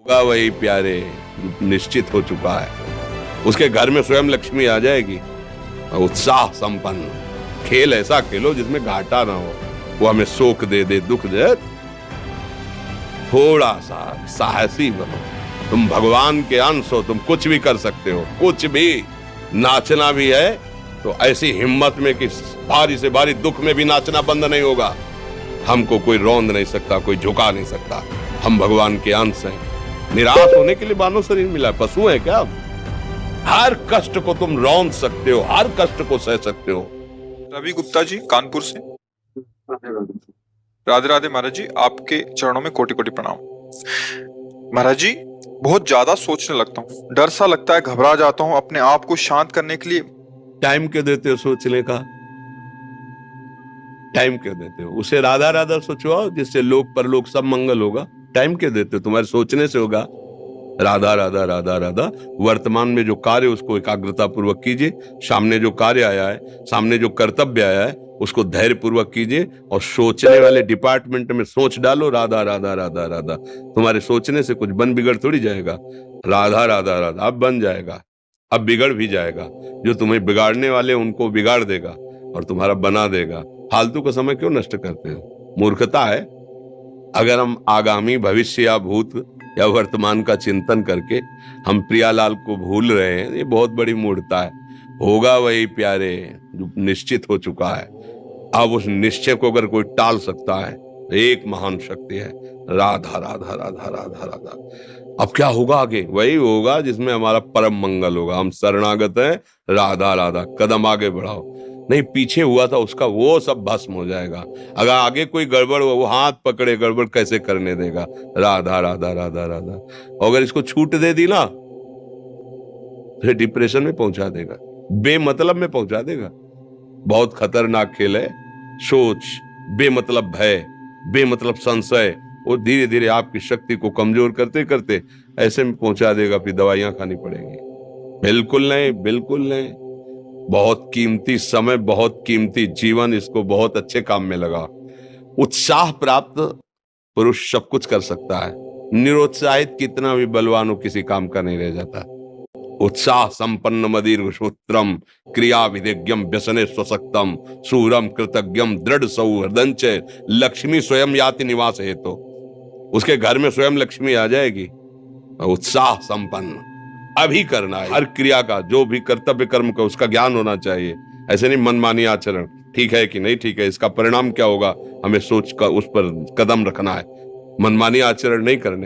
होगा वही प्यारे जो निश्चित हो चुका है। उसके घर में स्वयं लक्ष्मी आ जाएगी। उत्साह संपन्न खेल ऐसा खेलो जिसमें घाटा ना हो, वो हमें शोक दे दे, दुख दे। थोड़ा सा साहसी बनो। तुम भगवान के अंश हो, तुम कुछ भी कर सकते हो, कुछ भी। नाचना भी है तो ऐसी हिम्मत में कि भारी से भारी दुख में भी नाचना बंद नहीं होगा। हमको कोई रौंद नहीं सकता, कोई झुका नहीं सकता। हम भगवान के अंश हैं। निराश होने के लिए मानव शरीर मिला है, पशु है क्या? हर कष्ट को तुम रौंद सकते हो, हर कष्ट को सह सकते हो। रवि गुप्ता जी, कानपुर से। राधे राधे महाराज जी, आपके चरणों में कोटि कोटि प्रणाम। महाराज जी, बहुत ज्यादा सोचने लगता हूँ, डर सा लगता है, घबरा जाता हूँ। अपने आप को शांत करने के लिए टाइम क्यों देते हो सोचने का? टाइम क्यों देते हो? उसे राधा राधा सोचो, जिससे लोक परलोक सब मंगल होगा। टाइम क्यों देते हो? तुम्हारे सोचने से होगा। राधा राधा राधा राधा। वर्तमान में जो कार्य उसको एकाग्रता पूर्वक कीजिए। सामने जो कार्य आया है, सामने जो कर्तव्य आया है, उसको धैर्य पूर्वक कीजिए। और सोचने वाले डिपार्टमेंट में सोच डालो राधा राधा राधा राधा। तुम्हारे सोचने से कुछ बन बिगड़ थोड़ी जाएगा। राधा राधा राधा अब बन जाएगा, अब बिगड़ भी जाएगा। जो तुम्हें बिगाड़ने वाले उनको बिगाड़ देगा और तुम्हारा बना देगा। फालतू का समय क्यों नष्ट करते हो? मूर्खता है। अगर हम आगामी भविष्य या भूत या वर्तमान का चिंतन करके हम प्रियालाल को भूल रहे हैं, ये बहुत बड़ी मूर्खता है। होगा वही प्यारे जो निश्चित हो चुका है। अब उस निश्चय को अगर कोई टाल सकता है तो एक महान शक्ति है, राधा राधा राधा राधा राधा। अब क्या होगा आगे? वही होगा जिसमें हमारा परम मंगल होगा। हम शरणागत हैं, राधा राधा। कदम आगे बढ़ाओ। नहीं, पीछे हुआ था उसका वो सब भस्म हो जाएगा। अगर आगे कोई गड़बड़ हो, वो हाथ पकड़े गड़बड़ कैसे करने देगा? राधा राधा राधा राधा। और अगर इसको छूट दे दी ना, फिर डिप्रेशन में पहुंचा देगा, बेमतलब में पहुंचा देगा। बहुत खतरनाक खेल है। सोच, बेमतलब भय, बेमतलब संशय, वो धीरे धीरे आपकी शक्ति को कमजोर करते करते ऐसे में पहुंचा देगा, फिर दवाइयां खानी पड़ेगी। बिल्कुल नहीं, बिल्कुल नहीं। बहुत कीमती समय, बहुत कीमती जीवन, इसको बहुत अच्छे काम में लगा। उत्साह प्राप्त पुरुष सब कुछ कर सकता है। निरुत्साहित कितना भी बलवान हो, किसी काम का नहीं रह जाता। उत्साह संपन्न मदीर्घ सूत्रम क्रिया विधिज्ञम व्यसने स्वसक्तम सूरम कृतज्ञम दृढ़ सौहृदंच लक्ष्मी स्वयं याति निवास हेतु। उसके घर में स्वयं लक्ष्मी आ जाएगी। उत्साह संपन्न अभी करना है। हर क्रिया का, जो भी कर्तव्य कर्म का, उसका ज्ञान होना चाहिए। ऐसे नहीं मनमानी आचरण, ठीक है कि नहीं ठीक है, इसका परिणाम क्या होगा, हमें सोच कर उस पर कदम रखना है। मनमानी आचरण नहीं करने।